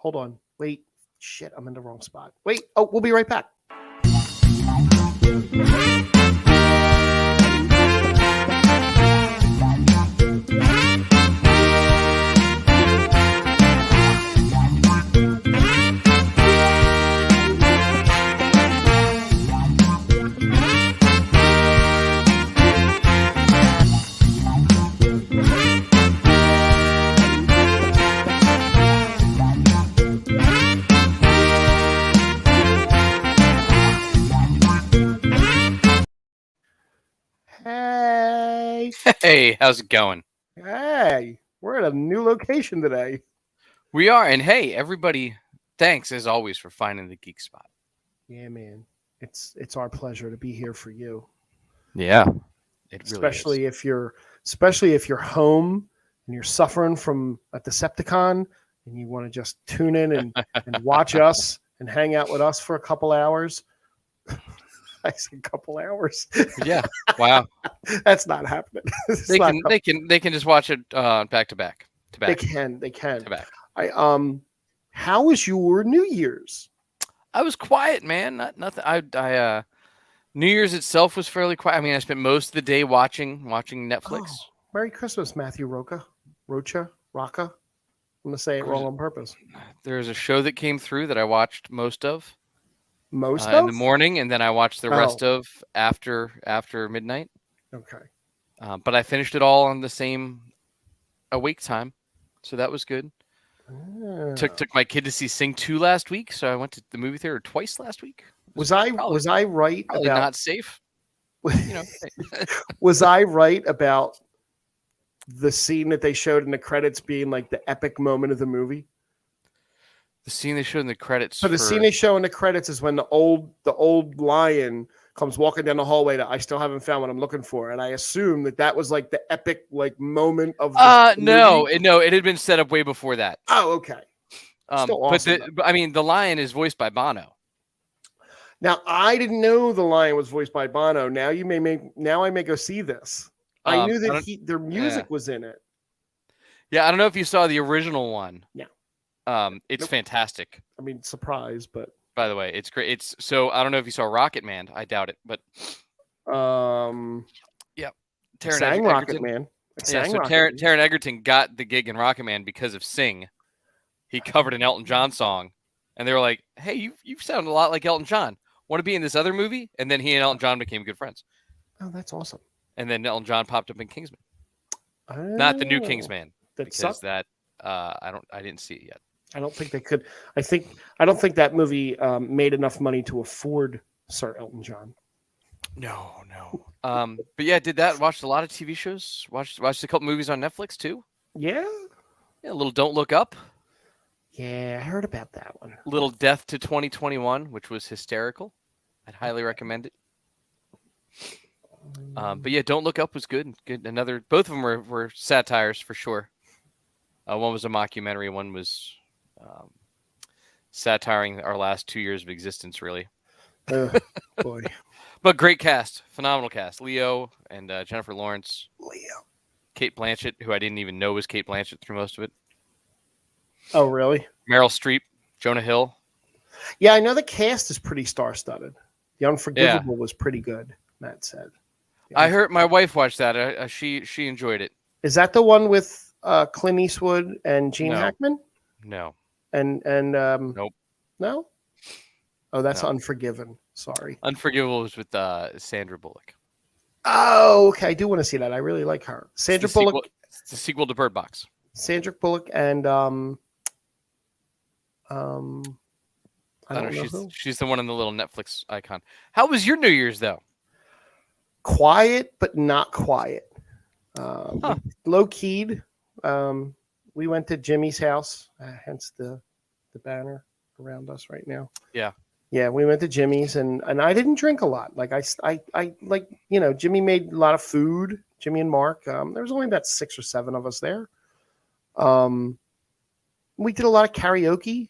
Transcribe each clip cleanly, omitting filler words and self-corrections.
Hold on. Wait. Shit, I'm in the wrong spot. Wait. Oh, we'll be right back. Hey. Hey, how's it going? Hey. We're at a new location today. We are, and hey, everybody, thanks as always for finding the Geek Spot. Yeah, man. It's our pleasure to be here for you. Yeah, it really especially if you're home and you're suffering from a Decepticon and you want to just tune in and watch us and hang out with us for a couple hours. I said couple hours. Yeah. Wow. That's not happening. They can just watch it back to back. They can. To back. How was your New Year's? I was quiet, man. Nothing. I New Year's itself was fairly quiet. I mean, I spent most of the day watching Netflix. Oh, Merry Christmas, Matthew Rocha. I'm gonna say it wrong on purpose. There's a show that came through that I watched most of. In the morning, and then I watched the rest of after midnight. Okay. But I finished it all on the same awake time, so that was good. Took my kid to see Sing 2 last week, so I went to the movie theater twice last week. Was I right about not safe? You know. Was I right about the scene that they showed in the credits being like the epic moment of the movie? The scene they showed in the credits. So the scene they show in the credits is when the old lion comes walking down the hallway that I still haven't found what I'm looking for, and I assume that was like the epic moment of. No, it had been set up way before that. Oh, okay. Still awesome, but the lion is voiced by Bono. Now I didn't know the lion was voiced by Bono. Now I may go see this. I knew that their music was in it. Yeah, I don't know if you saw the original one. Yeah. It's fantastic. I mean, surprise, but by the way, it's great. So I don't know if you saw Rocket Man. I doubt it, but yeah, Taron Rocket Man. Taron Egerton got the gig in Rocket Man because of Sing. He covered an Elton John song, and they were like, "Hey, you sound a lot like Elton John. Want to be in this other movie?" And then he and Elton John became good friends. Oh, that's awesome. And then Elton John popped up in Kingsman, not the new Kingsman, because I didn't see it yet. I don't think they could. I don't think that movie made enough money to afford Sir Elton John. No. But yeah, did that. Watched a lot of TV shows. Watched a couple movies on Netflix too. Yeah. Yeah, a little Don't Look Up. Yeah, I heard about that one. Little Death to 2021, which was hysterical. I'd highly recommend it. But yeah, Don't Look Up was good. Good. Both of them were satires for sure. One was a mockumentary. One was satiring our last 2 years of existence, really. Boy. But great cast. Phenomenal cast. Leo and Jennifer Lawrence. Kate Blanchett, who I didn't even know was Kate Blanchett through most of it. Oh, really? Meryl Streep, Jonah Hill. Yeah, I know the cast is pretty star-studded. The Unforgivable was pretty good, Matt said. I heard my wife watched that. She enjoyed it. Is that the one with Clint Eastwood and Gene Hackman? No. And nope. No? Oh, that's Unforgiven. Sorry. Unforgivable was with Sandra Bullock. Oh, okay. I do want to see that. I really like her. Sandra Bullock. It's the sequel to Bird Box. Sandra Bullock and I don't know. She's the one in the little Netflix icon. How was your New Year's though? Quiet, but not quiet. Low keyed. We went to Jimmy's house, hence the banner around us right now. Yeah, we went to Jimmy's and I didn't drink a lot. Like I like, Jimmy made a lot of food. Jimmy and Mark. There was only about 6 or 7 of us there. We did a lot of karaoke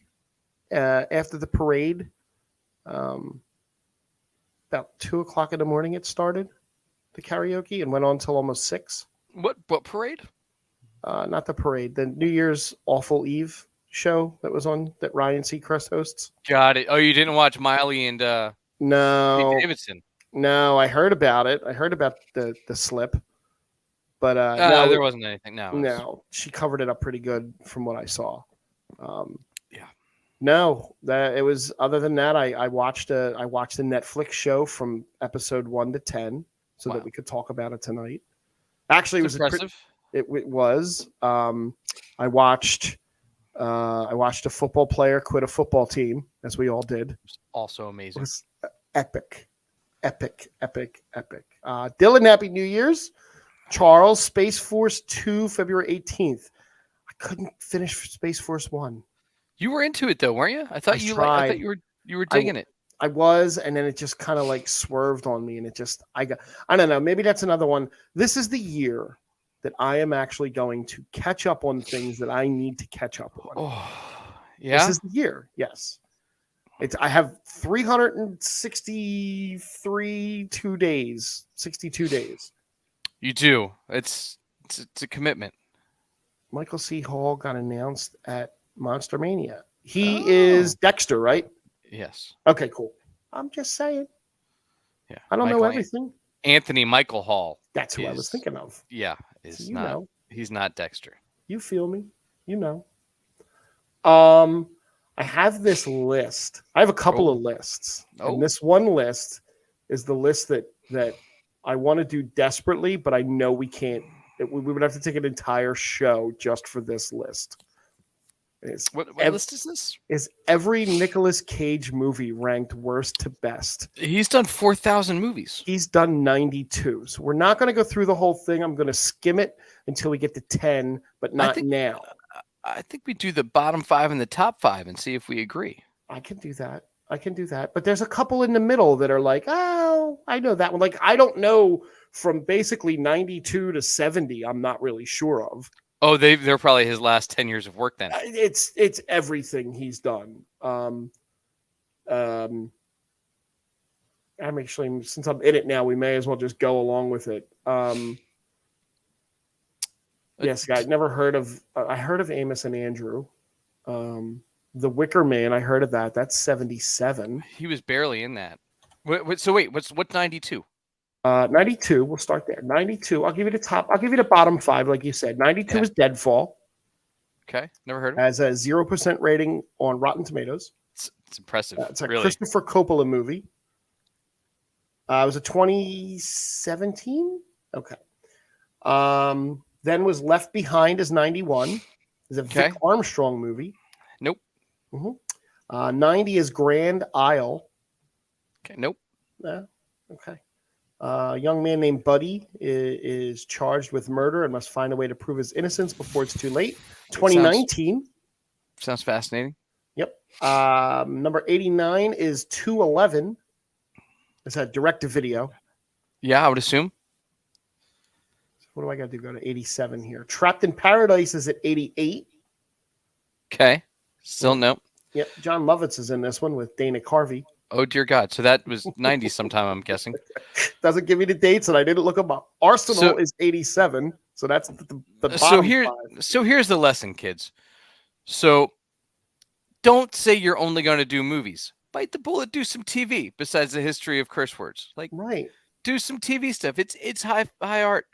after the parade. About 2:00 in the morning it started, the karaoke, and went on till almost 6. What parade? Not the parade. The New Year's Awful Eve show that was on that Ryan Seacrest hosts? Got it. Oh, you didn't watch Miley and Pete No, Davidson? no, I heard about it. I heard about the slip, but no, There wasn't anything. No. no, she covered it up pretty good from what I saw. Yeah. No, that it was. Other than that, I watched a Netflix show from episode 1 to 10, so Wow. that we could talk about it tonight. Actually, it was impressive. It was. I watched a football player quit a football team, as we all did. Also It amazing. was epic. Dylan, happy New Year's. Charles, Space Force 2, February 18th. I couldn't finish Space Force 1. You were into it though, weren't you? I thought you were digging it. I was, and then it just kind of like swerved on me, and I don't know. Maybe that's another one. This is the year that I am actually going to catch up on things that I need to catch up on. Oh, yeah. This is the year. Yes. I have 62 days. You do. It's a commitment. Michael C. Hall got announced at Monster Mania. He is Dexter, right? Yes. Okay, cool. I'm just saying. Yeah. I don't know everything. Anthony Michael Hall. That's who I was thinking of. Yeah. He's not Dexter. You feel me? You know. I have this list. I have a couple of lists. And this one list is the list that I want to do desperately, but I know we can't. We would have to take an entire show just for this list. What list is this? Is every Nicolas Cage movie ranked worst to best? He's done 4,000 movies. He's done 92. So we're not going to go through the whole thing. I'm going to skim it until we get to 10, but not now. I think we do the bottom 5 and the top 5 and see if we agree. I can do that. But there's a couple in the middle that are like, oh, I know that one. Like, I don't know from basically 92 to 70. I'm not really sure of. Oh, they're probably his last 10 years of work then. It's everything he's done. I'm actually, since I'm in it now, we may as well just go along with it. Yes, I never heard of. I heard of Amos and Andrew. The Wicker Man, I heard of that. That's 77. He was barely in that. What's 92? 92. We'll start there. 92. I'll give you the top. I'll give you the bottom 5, like you said. 92 is Deadfall. Okay, never heard of it. Has a 0% rating on Rotten Tomatoes. It's impressive. It's a Christopher Coppola movie. It was a 2017. Okay. Then was Left Behind as 91. Is a Vic Armstrong movie. Nope. 90 is Grand Isle. Okay. Nope. Okay. A young man named Buddy is charged with murder and must find a way to prove his innocence before it's too late. 2019. Sounds fascinating. Yep. Number 89 is 211. It's a direct-to-video. Yeah, I would assume. What do I got to do? Go to 87 here. Trapped in Paradise is at 88. Okay. Still no. Yep. John Lovitz is in this one with Dana Carvey. Oh, dear God. So that was 90 sometime, I'm guessing. Doesn't give me the dates, and I didn't look them up. Arsenal is 87. So that's the bottom 5. So here's the lesson, kids. So don't say you're only going to do movies. Bite the bullet, do some TV besides the history of curse words. Do some TV stuff. It's high art.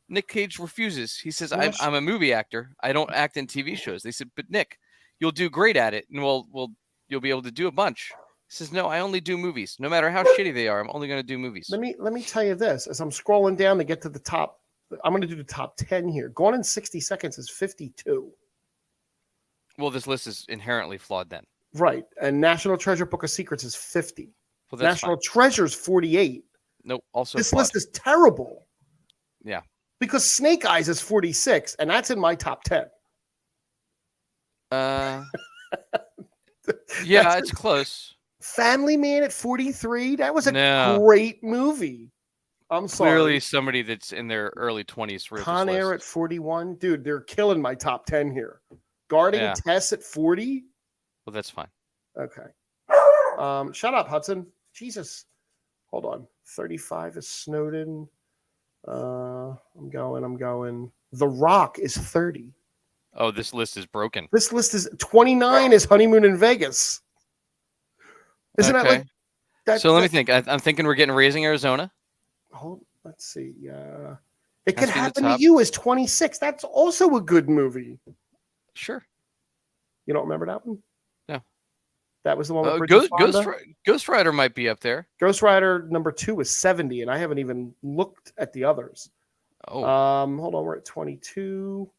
Nick Cage refuses. He says, I'm a movie actor. I don't act in TV shows. They said, but Nick, you'll do great at it, and you'll be able to do a bunch. He says, no, I only do movies. No matter how shitty they are, I'm only going to do movies. Let me tell you this. As I'm scrolling down to get to the top, I'm going to do the top 10 here. Gone in 60 Seconds is 52. Well, this list is inherently flawed then. Right. And National Treasure Book of Secrets is 50. Well, that's National Treasure is 48. Nope. Also, this list is terrible. Yeah. Because Snake Eyes is 46, and that's in my top 10. Yeah, it's close. Family Man at 43. That was a great movie. I'm sorry. Clearly somebody that's in their early 20s. Con Air at 41. Dude, they're killing my top 10 here. Guarding Tess at 40. Well, that's fine. Okay. Shut up, Hudson. Jesus. Hold on. 35 is Snowden. I'm going. The Rock is 30. Oh, this list is broken. This list is 29 is Honeymoon in Vegas. Isn't that like that? So let me think. I'm thinking we're getting Raising Arizona. Let's see. It Has Could to be in the Happen to top. You is 26. That's also a good movie. Sure. You don't remember that one? No. That was the one with Bridget Fonda? Ghost Rider might be up there. Ghost Rider number 2 was 70, and I haven't even looked at the others. Oh. Hold on. We're at 22.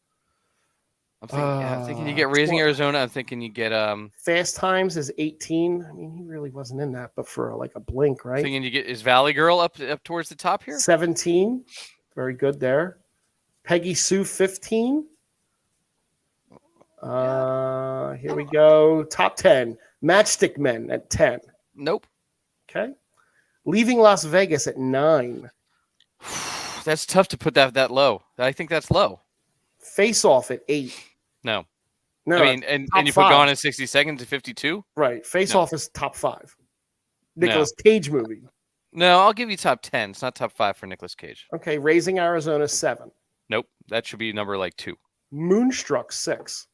I'm thinking you get Raising Arizona. I'm thinking you get Fast Times is 18. I mean, he really wasn't in that, but for like a blink, right? Thinking you get is Valley Girl up towards the top here. 17, very good there. Peggy Sue 15. Here we go. Top 10. Matchstick Men at 10. Nope. Okay. Leaving Las Vegas at 9. That's tough to put that low. I think that's low. Face Off at 8. No. No, I mean, and you put Gone in 60 Seconds at 52? Right. Face Off is top 5. Nicolas Cage movie. No, I'll give you top 10. It's not top 5 for Nicolas Cage. Okay. Raising Arizona 7. Nope. That should be number like 2. Moonstruck 6.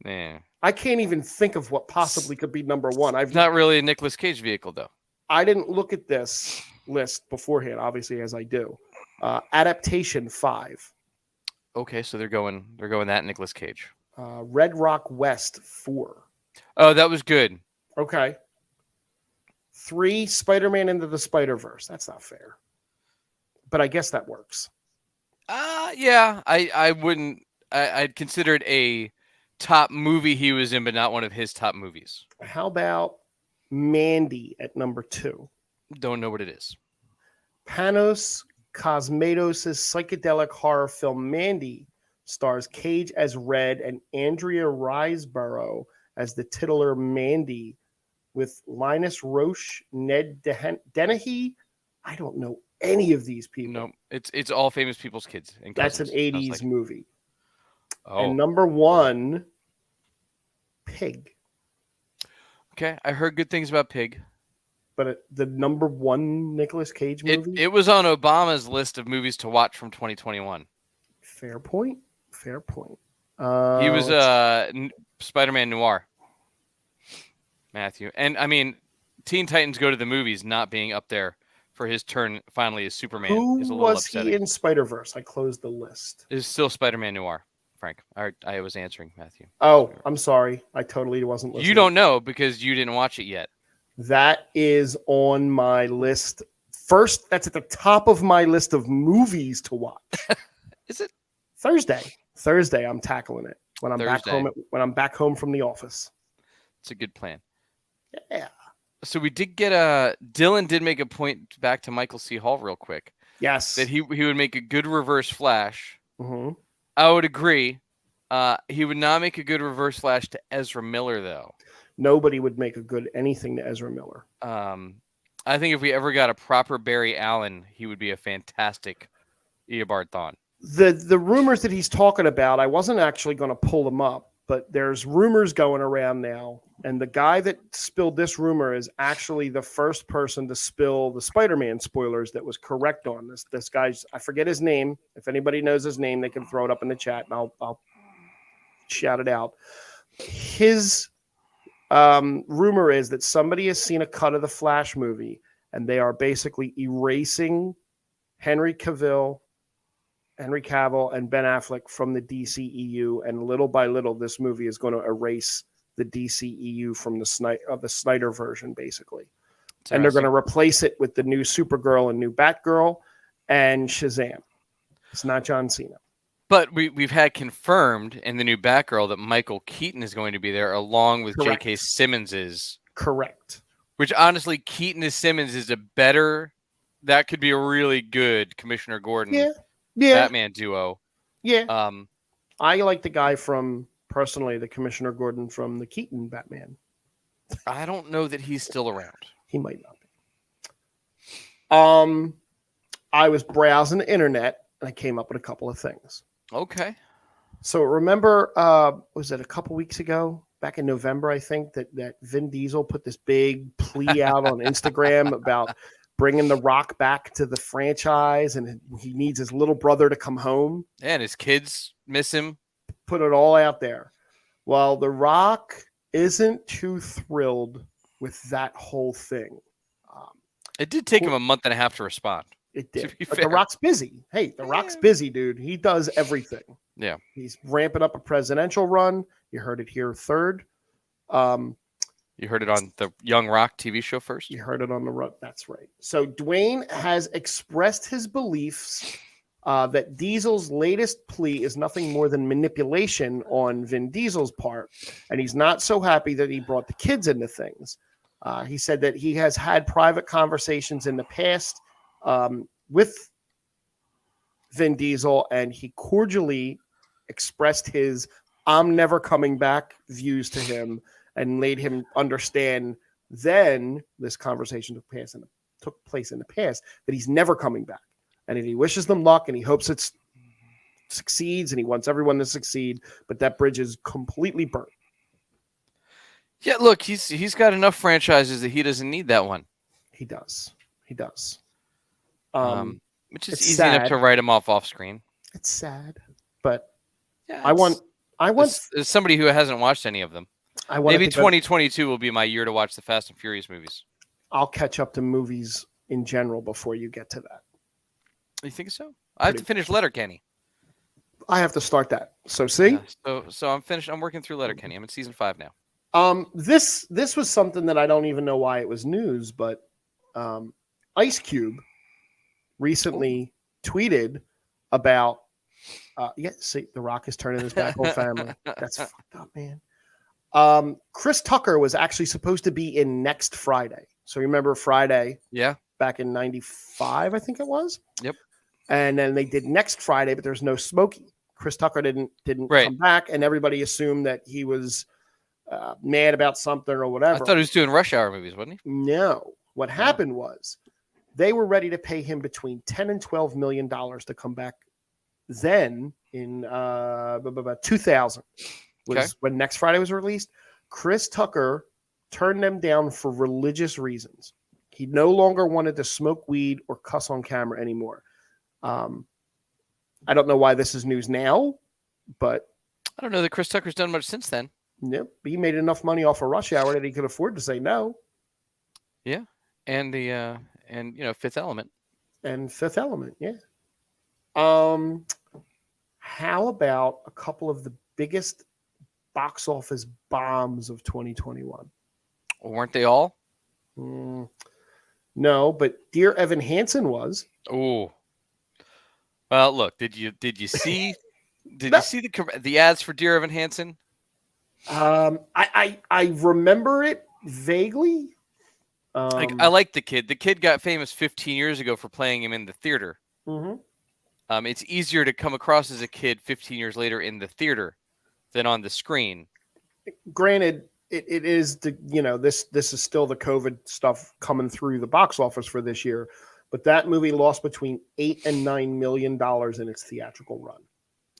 Yeah. I can't even think of what possibly could be number 1. It's not really a Nicolas Cage vehicle, though. I didn't look at this list beforehand, obviously, as I do. Adaptation 5. Okay, so they're going that Nicolas Cage. Red Rock West 4. Oh, that was good. Okay. 3, Spider-Man Into the Spider-Verse. That's not fair. But I guess that works. Yeah, I wouldn't. I'd consider it a top movie he was in, but not one of his top movies. How about Mandy at number 2? Don't know what it is. Panos Cosmatos' psychedelic horror film Mandy stars Cage as Red and Andrea Riseborough as the titular Mandy, with Linus Roche, Ned Dennehy. I don't know any of these people. No, it's all famous people's kids. And That's an cousins, 80s movie. Oh. And number 1, Pig. Okay, I heard good things about Pig. But the number 1 Nicolas Cage movie? It was on Obama's list of movies to watch from 2021. Fair point. Fair point. He was Spider-Man Noir. Matthew. And, I mean, Teen Titans Go to the Movies not being up there for his turn finally as Superman is a little upsetting. He in Spider-Verse? I closed the list. It's still Spider-Man Noir, Frank. I was answering, Matthew. Oh, I'm sorry. I totally wasn't listening. You don't know because you didn't watch it yet. That is on my list. First, that's at the top of my list of movies to watch. Is it? Thursday, I'm tackling it when I'm back home. When I'm back home from the office. It's a good plan. Yeah. So we did get Dylan did make a point back to Michael C. Hall real quick. Yes. That he would make a good Reverse Flash. Mm-hmm. I would agree. He would not make a good Reverse Flash to Ezra Miller, though. Nobody would make a good anything to Ezra Miller. I think if we ever got a proper Barry Allen, he would be a fantastic Eobard Thawne. The rumors that he's talking about, I wasn't actually going to pull them up, but there's rumors going around now. And the guy that spilled this rumor is actually the first person to spill the Spider-Man spoilers that was correct on this. This guy's, I forget his name. If anybody knows his name, they can throw it up in the chat and I'll shout it out. His rumor is that somebody has seen a cut of the Flash movie and they are basically erasing Henry Cavill, and Ben Affleck from the DCEU, and little by little, this movie is going to erase the DCEU from the Snyder version, basically. And they're going to replace it with the new Supergirl and new Batgirl and Shazam. It's not John Cena. But we've had confirmed in the new Batgirl that Michael Keaton is going to be there, along with J.K. Simmons is. Correct. Which, honestly, Keaton as Simmons is that could be a really good Commissioner Gordon Batman duo. Yeah. I like the guy personally, the Commissioner Gordon from the Keaton Batman. I don't know that he's still around. He might not be. I was browsing the internet and I came up with a couple of things. Okay. So remember, was it a couple weeks ago, back in November, I think, that Vin Diesel put this big plea out on Instagram about bringing The Rock back to the franchise, and he needs his little brother to come home. Yeah, and his kids miss him. put it all out there. Well, The Rock isn't too thrilled with that whole thing. It did take him a month and a half to respond. It did. But The Rock's busy. Hey, The Rock's busy, dude. He does everything. Yeah. He's ramping up a presidential run. You heard it here third. You heard it on the Young Rock TV show first? You heard it on the run. That's right. So Dwayne has expressed his beliefs that Diesel's latest plea is nothing more than manipulation on Vin Diesel's part. And he's not so happy that he brought the kids into things. He said that he has had private conversations in the past with Vin Diesel, and he cordially expressed his "I'm never coming back" views to him, and made him understand then this conversation took place in the past that he's never coming back, and he wishes them luck and he hopes it succeeds and he wants everyone to succeed, but that bridge is completely burnt. Yeah, look, he's got enough franchises that he doesn't need that one. He does. Which is easy enough to write him off screen. It's sad, but yeah, I want as somebody who hasn't watched any of them. Maybe 2022 will be my year to watch the Fast and Furious movies. I'll catch up to movies in general before you get to that. You think so? I have to finish Letterkenny. I have to start that. So see? Yeah, so I'm finished. I'm working through Letterkenny. I'm in season 5 now. This was something that I don't even know why it was news, but Ice Cube recently tweeted about see, The Rock is turning his back on family. That's fucked up, man. Chris Tucker was actually supposed to be in Next Friday. So remember Friday? Yeah. Back in 95, I think it was. Yep. And then they did Next Friday, but there's no Smokey. Chris Tucker didn't right. come back, and everybody assumed that he was mad about something or whatever. I thought he was doing Rush Hour movies, wasn't he? No. What happened was they were ready to pay him between $10 and $12 million to come back. Then in 2000 was when Next Friday was released. Chris Tucker turned them down for religious reasons. He no longer wanted to smoke weed or cuss on camera anymore. I don't know why this is news now, but I don't know that Chris Tucker's done much since then. Yep, he made enough money off of Rush Hour that he could afford to say no. Yeah, and Fifth Element. And Fifth Element, yeah. How about a couple of the biggest box office bombs of 2021? Weren't they all? No, but Dear Evan Hansen was. Oh. Well, look, did you see you see the ads for Dear Evan Hansen? I remember it vaguely. I like the kid. The kid got famous 15 years ago for playing him in the theater. Mm-hmm. It's easier to come across as a kid 15 years later in the theater than on the screen. Granted, it is this is still the COVID stuff coming through the box office for this year, but that movie lost between $8 and $9 million in its theatrical run.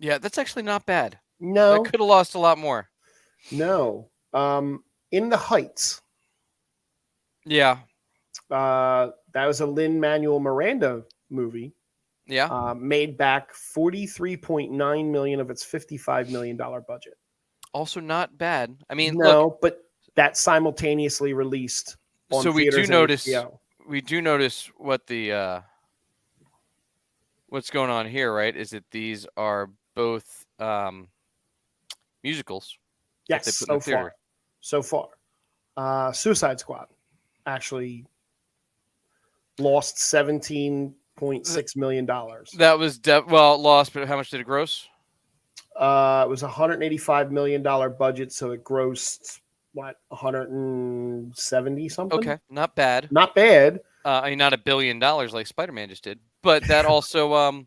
Yeah, that's actually not bad. No, that could have lost a lot more. No, In the Heights. Yeah, that was a Lin-Manuel Miranda movie. Yeah, made back $43.9 million of its $55 million budget. Also not bad. I mean, no, but that simultaneously released on so theaters and HBO. We do notice what the what's going on here, right? Is that these are both musicals. Yes, so far. Suicide Squad actually lost $17.6 million. That was lost, but how much did it gross? It was a $185 million budget, so it grossed 170 something. Okay, not bad. Not bad. I mean, not $1 billion like Spider-Man just did, but that also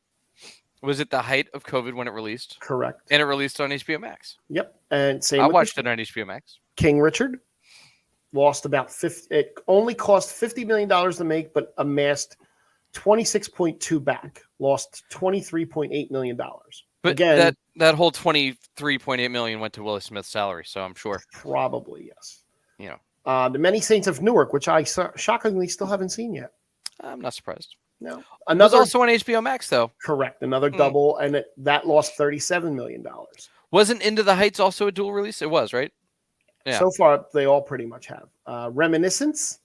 was at the height of COVID when it released. Correct. And it released on HBO Max. Yep. And same. I watched it on HBO Max. King Richard lost about 50. It only cost $50 million to make, but amassed 26.2 back. Lost $23.8 million. But again, that whole $23.8 million went to Willie Smith's salary, so I'm sure. Probably, yes. You know. The Many Saints of Newark, which I shockingly still haven't seen yet. I'm not surprised. No. Another also on HBO Max, though. Correct. Another double, and that lost $37 million. Wasn't Into the Heights also a dual release? It was, right? Yeah. So far, they all pretty much have. Reminiscence.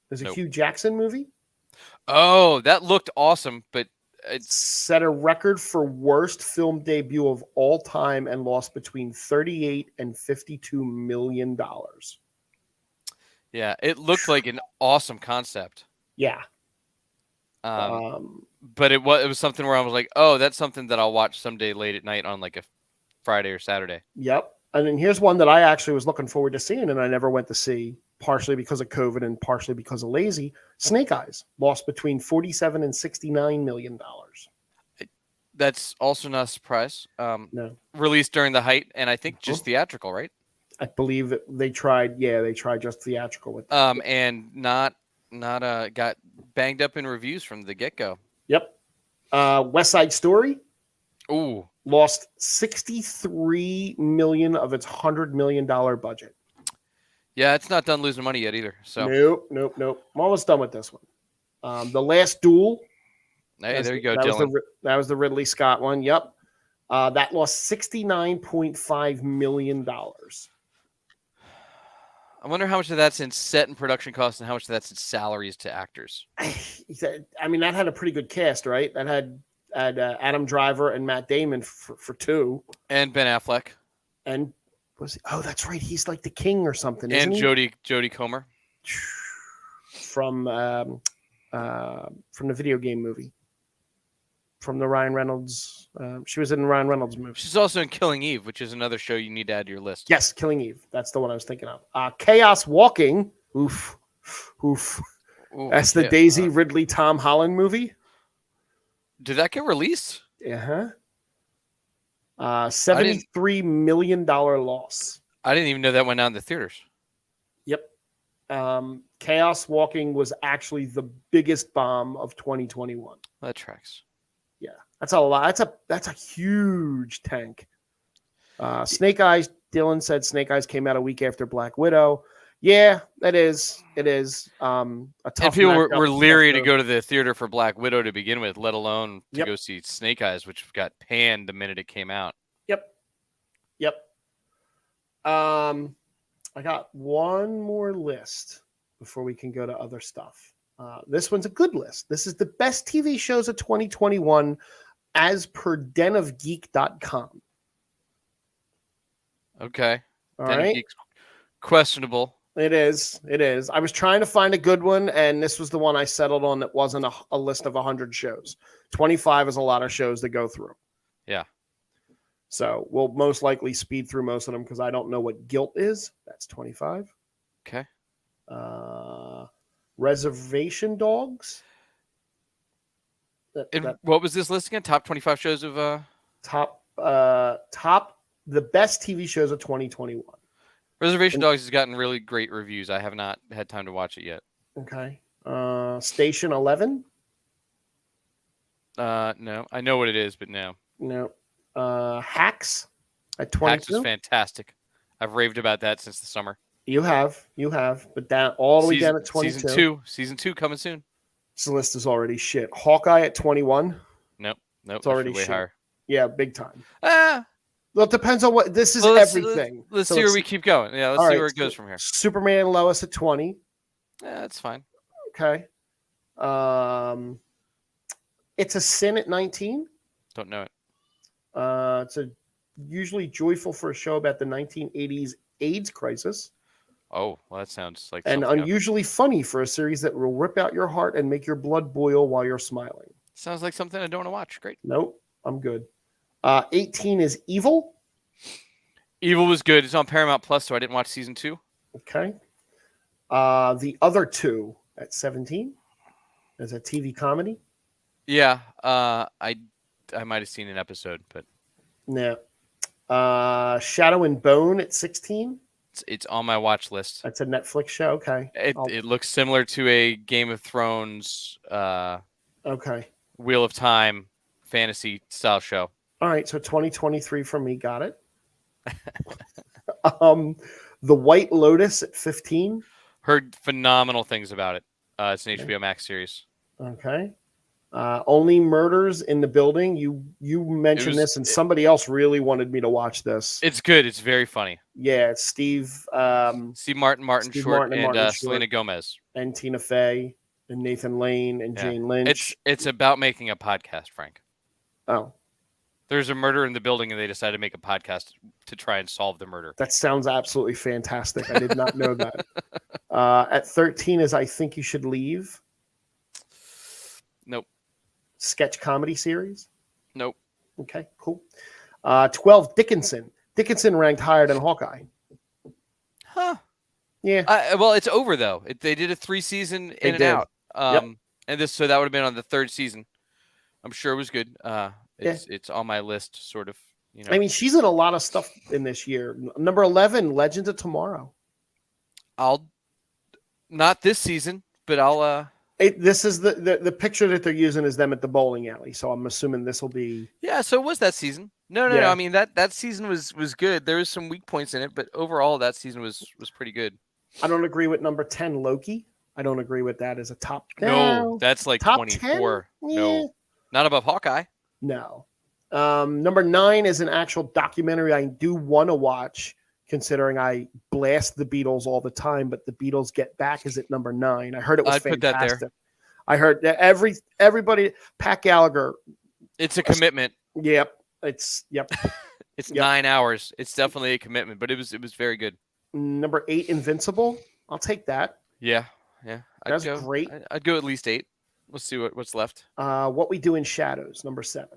There's a Nope. Hugh Jackson movie. Oh, that looked awesome, but Set a record for worst film debut of all time and lost between $38 and $52 million. yeah, it looked like an awesome concept. Yeah. But it was something where I was like, oh, that's something that I'll watch someday late at night on like a Friday or Saturday. Yep. And then here's one that I actually was looking forward to seeing, and I never went to see, partially because of COVID and partially because of lazy. Snake Eyes lost between $47 and $69 million. That's also not a surprise. No. Released during the height, and I think just theatrical, right? I believe they tried. Yeah, they tried just theatrical with that. And not got banged up in reviews from the get-go. Yep. West Side Story. Ooh. Lost $63 million of its $100 million budget. Yeah, it's not done losing money yet either. So nope. I'm almost done with this one. The Last Duel. Hey, there you go, Dylan. That was the Ridley Scott one. Yep. That lost $69.5 million. I wonder how much of that's in set and production costs and how much of that's in salaries to actors. I mean, that had a pretty good cast, right? That had Adam Driver and Matt Damon for two. And Ben Affleck. And that's right. He's like the king or something, and isn't he? Jodie Comer. From the video game movie. From the Ryan Reynolds. She was in the Ryan Reynolds movie. She's also in Killing Eve, which is another show you need to add to your list. Yes, Killing Eve. That's the one I was thinking of. Chaos Walking. Oof. Ooh, that's the Daisy Ridley Tom Holland movie. Did that get released? $73 million loss. I didn't even know that went out in the theaters. Yep. Chaos Walking was actually the biggest bomb of 2021. That tracks. Yeah, that's a lot. That's a huge tank. Snake Eyes. Dylan said Snake Eyes came out a week after Black Widow. Yeah, it is. It is a tough. And people were leery to go to the theater for Black Widow to begin with, let alone to go see Snake Eyes, which got panned the minute it came out. Yep. I got one more list before we can go to other stuff. This one's a good list. This is the best TV shows of 2021 as per denofgeek.com. Okay. All right. Geek's questionable. It is. I was trying to find a good one, and this was the one I settled on that wasn't a list of 100 shows. 25 is a lot of shows to go through. Yeah. So we'll most likely speed through most of them because I don't know what Guilt is. That's 25. Okay. Reservation Dogs. What was this list again? Top 25 shows of top the best TV shows of 2021. Reservation Dogs has gotten really great reviews. I have not had time to watch it yet. Okay. Station 11. No, I know what it is, but no. No. Hacks at 22. Hacks is fantastic. I've raved about that since the summer. You have, but down all the way down at 22. Season 2 coming soon. This list is already shit. Hawkeye at 21. Nope. It's already way higher. Yeah, big time. Well, it depends on what this is. Everything. Let's see where we keep going. Yeah, let's see where it goes from here. Superman and Lois at 20. Yeah, that's fine. Okay. It's a Sin at 19. Don't know it. It's usually joyful for a show about the 1980s AIDS crisis. Oh, well, that sounds like and unusually funny for a series that will rip out your heart and make your blood boil while you're smiling. Sounds like something I don't want to watch. Great. Nope, I'm good. 18 is Evil. Evil was good. It's on Paramount Plus, so I didn't watch season 2. Okay. The Other Two at 17 is a TV comedy. Yeah, I might have seen an episode, but no. Shadow and Bone at 16. It's on my watch list. That's a Netflix show. Okay. It looks similar to a Game of Thrones. Okay. Wheel of Time fantasy style show. All right, so 2023 for me. Got it. The White Lotus at 15. Heard phenomenal things about it. It's an HBO Max series. Okay. Only Murders in the Building. You mentioned was- this, and somebody else really wanted me to watch this. It's good. It's very funny. Yeah, it's Steve Martin Steve Short, Martin and and Martin Selena Short. Gomez. and Tina Fey and Nathan Lane and Yeah. Jane Lynch. It's about making a podcast, Frank. Oh, There's a murder in the building, and they decided to make a podcast to try and solve the murder. that sounds absolutely fantastic. I did not know that. At 13 is I Think You Should Leave. Nope. Sketch comedy series. Nope. Okay, cool. 12, Dickinson. Dickinson ranked higher than Hawkeye. Huh. Yeah. Well, it's over though. They did a 3-season in and did. out. Yep. And so that would have been on the 3rd season. I'm sure it was good. It's on my list, sort of. You know. I mean, she's in a lot of stuff in this year. Number 11, Legends of Tomorrow. I'll not this season, but I'll. This is the picture that they're using is them at the bowling alley. So I'm assuming this will be. Yeah, so it was that season. No. I mean that season was good. There was some weak points in it, but overall that season was pretty good. I don't agree with number 10, Loki. I don't agree with that as a top. No, that's like top 24. 10? No, Yeah. not above Hawkeye. No. Number 9 is an actual documentary I do want to watch, considering I blast the Beatles all the time, but the Beatles Get Back is at number 9. I heard it was I'd put that fantastic. there. I heard that everybody, Pat Gallagher. It's a commitment. Yep. It's 9 hours. It's definitely a commitment, but it was very good. Number 8, Invincible. I'll take that. Yeah. That's great. I'd go at least 8. Let's see what's left. What We Do in Shadows, number 7.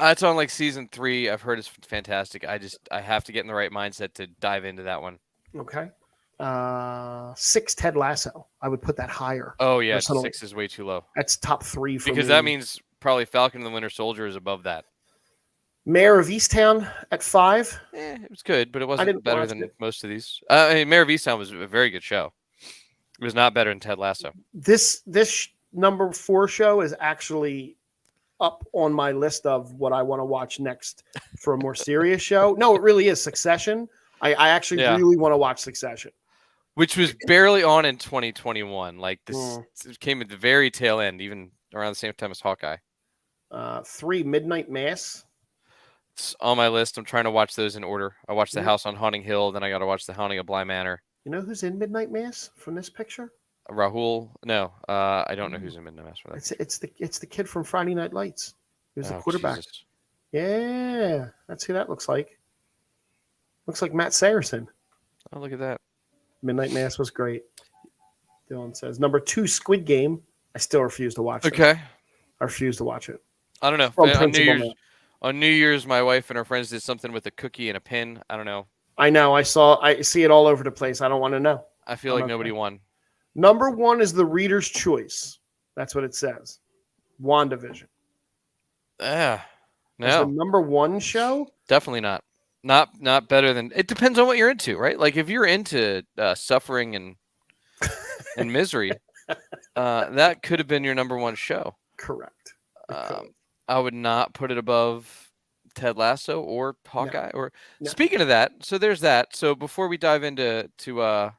It's on like season 3. I've heard it's fantastic. I have to get in the right mindset to dive into that one. Okay. 6, Ted Lasso. I would put that higher. Oh yeah, Personally. 6 is way too low. That's top 3 for me. Because that means probably Falcon and the Winter Soldier is above that. Mayor of Easttown at 5. It was good, but it wasn't better than most of these. Mayor of Easttown was a very good show. It was not better than Ted Lasso. This number 4 show is actually up on my list of what I want to watch next for a more serious show. No, it really is Succession. I actually really want to watch Succession. Which was barely on in 2021. Like this it came at the very tail end, even around the same time as Hawkeye. 3, Midnight Mass. It's on my list. I'm trying to watch those in order. I watched The House on Haunting Hill, then I got to watch The Haunting of Bly Manor. You know who's in Midnight Mass from this picture? Rahul? No, I don't know who's in Midnight Mass for that. It's the kid from Friday Night Lights. He was the quarterback. Jesus. Yeah, that's who that looks like. Looks like Matt Saracen. Oh, look at that. Midnight Mass was great. Dylan says number 2, Squid Game. I still refuse to watch it. Okay. I refuse to watch it. I don't know. From On principle, man. On New Year's, my wife and her friends did something with a cookie and a pin. I don't know. I know. I see it all over the place. I don't want to know. I feel like nobody won. Number 1 is the Reader's Choice. That's what it says. WandaVision. Yeah. Is the No, number 1 show? definitely not. Not better than. It depends on what you're into, right? Like if you're into suffering and misery, that could have been your number 1 show. Correct. I would not put it above Ted Lasso or Hawkeye. Speaking of that, so there's that. So before we dive into what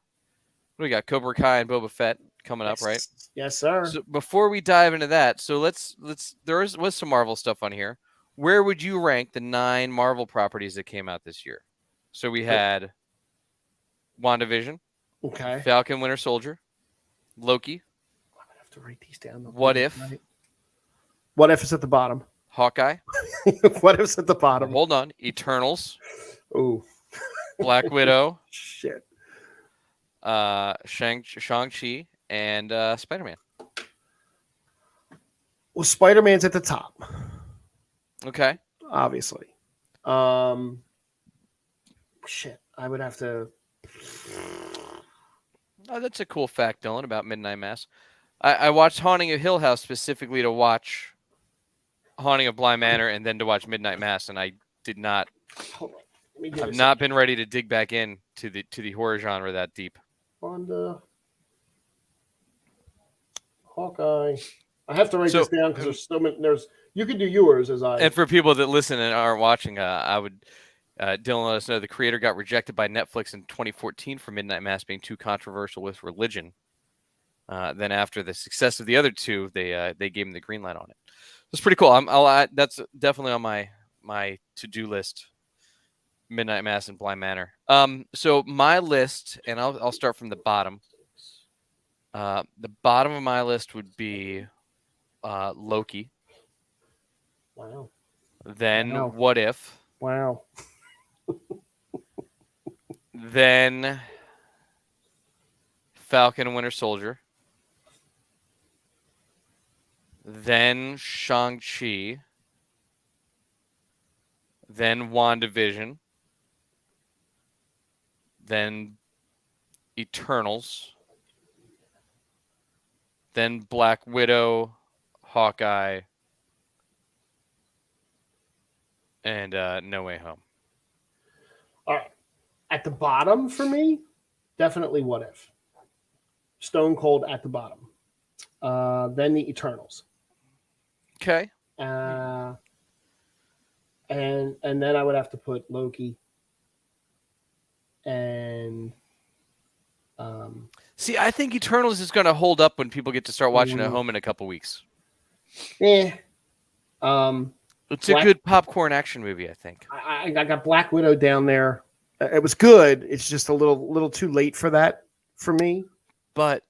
do we got? Cobra Kai and Boba Fett coming up, right? Yes, sir. So before we dive into that, so let's was some Marvel stuff on here. Where would you rank the 9 Marvel properties that came out this year? So we had WandaVision, Okay. Falcon, Winter Soldier, Loki. I'm gonna have to write these down. What If? Right? What If is at the bottom? Hawkeye. What If's at the bottom? Hold on. Eternals, Ooh. Black Widow, Shit. Shang-Chi, and Spider-Man. Well, Spider-Man's at the top, Okay. obviously. Shit. I would have to. Oh, that's a cool fact, Dylan, about Midnight Mass. I watched Haunting of Hill House specifically to watch Haunting of Bly Manor and then to watch Midnight Mass, and I did not. Hold on. Let me get I've not been ready to dig back in to the horror genre that deep. Wanda. Hawkeye. I have to write this down because there's so many. You can do yours as I. And for people that listen and aren't watching, I would Dylan let us know the creator got rejected by Netflix in 2014 for Midnight Mass being too controversial with religion. Then after the success of the other two, they gave him the green light on it. It's pretty cool. I'll add, that's definitely on my to-do list. Midnight Mass and Blind Manor. So my list, and I'll start from the bottom. The bottom of my list would be Loki. Wow. Then Wow. What If. Wow. Then Falcon and Winter Soldier. Then Shang-Chi. Then WandaVision. Then Eternals. Then Black Widow, Hawkeye, and No Way Home. All right. At the bottom for me, definitely What If. Stone cold at the bottom. Then the Eternals. Okay. And then I would have to put Loki. And see, I think Eternals is going to hold up when people get to start watching it at home in a couple weeks. It's a good popcorn action movie, I think. I got Black Widow down there. It was good. It's just a little too late for that for me. But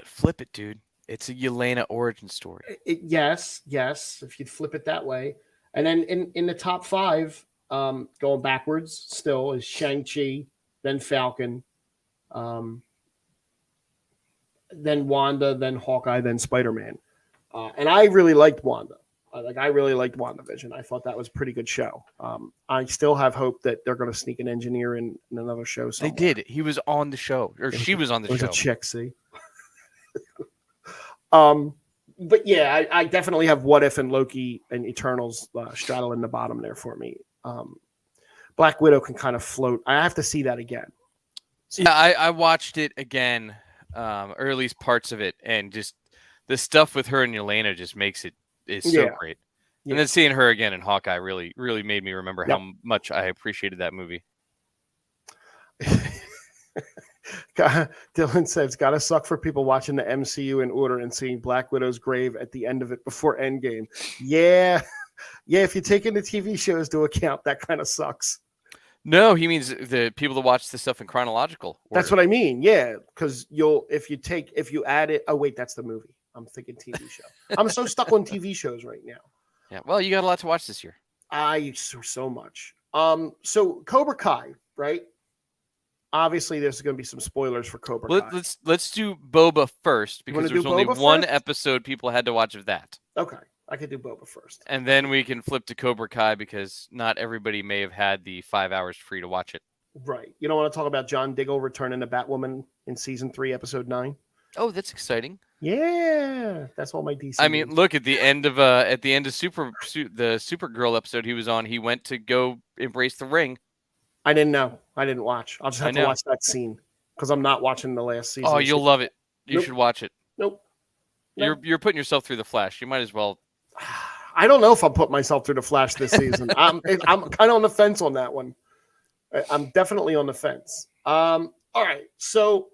flip it, dude. It's a Yelena origin story. Yes. If you'd flip it that way. And then in the top 5, going backwards still is Shang-Chi, then Falcon, then Wanda, then Hawkeye, then Spider-Man. And I really liked Wanda. I really liked WandaVision. I thought that was a pretty good show. I still have hope that they're going to sneak an engineer in another show somewhere. They did. He was on the show, or she was on the show. It was a chick, see? But yeah, I definitely have What If and Loki and Eternals straddling the bottom there for me. Black Widow can kind of float. I have to see that again. So, yeah, I watched it again, or at least parts of it, and just the stuff with her and Yelena just makes it so great. And then seeing her again in Hawkeye really, really made me remember how much I appreciated that movie. Dylan says, "Gotta suck for people watching the MCU in order and seeing Black Widow's grave at the end of it before Endgame." Yeah. If you take in the TV shows to account, that kind of sucks. No, he means the people that watch the stuff in chronological order. That's what I mean. Yeah, because if you add it. Oh wait, that's the movie. I'm thinking TV show. I'm so stuck on TV shows right now. Yeah. Well, you got a lot to watch this year. So much. So Cobra Kai, right? Obviously, there's going to be some spoilers for Cobra Kai. Let's do Boba first, because there's only one episode people had to watch of that. Okay, I could do Boba first. And then we can flip to Cobra Kai, because not everybody may have had the 5 hours free to watch it. Right. You don't want to talk about John Diggle returning to Batwoman in season 3, episode 9? Oh, that's exciting. Yeah, that's all my DC. I mean, look at the end of the Supergirl episode he was on. He went to go embrace the ring. I didn't know. I didn't watch. I'll just have to watch that scene because I'm not watching the last season. Oh, you'll love it. You should watch it. Nope. You're putting yourself through the Flash. You might as well. I don't know if I'll put myself through the Flash this season. I'm kind of on the fence on that one. I'm definitely on the fence. All right. So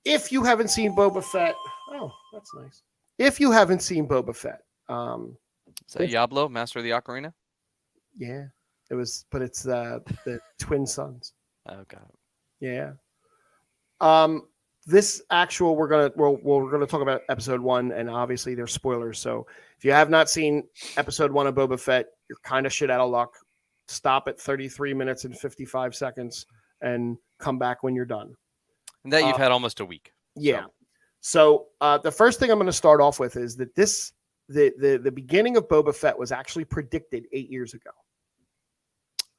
if you haven't seen Boba Fett, oh, that's nice. If you haven't seen Boba Fett, is that Diablo, Master of the Ocarina? Yeah. It was, but it's the twin sons. Oh God. Yeah. This actual we're gonna talk about episode 1, and obviously there's spoilers. So if you have not seen episode 1 of Boba Fett, you're kind of shit out of luck. Stop at 33 minutes and 55 seconds and come back when you're done. And that you've had almost a week. Yeah. So the first thing I'm going to start off with is that the beginning of Boba Fett was actually predicted 8 years ago.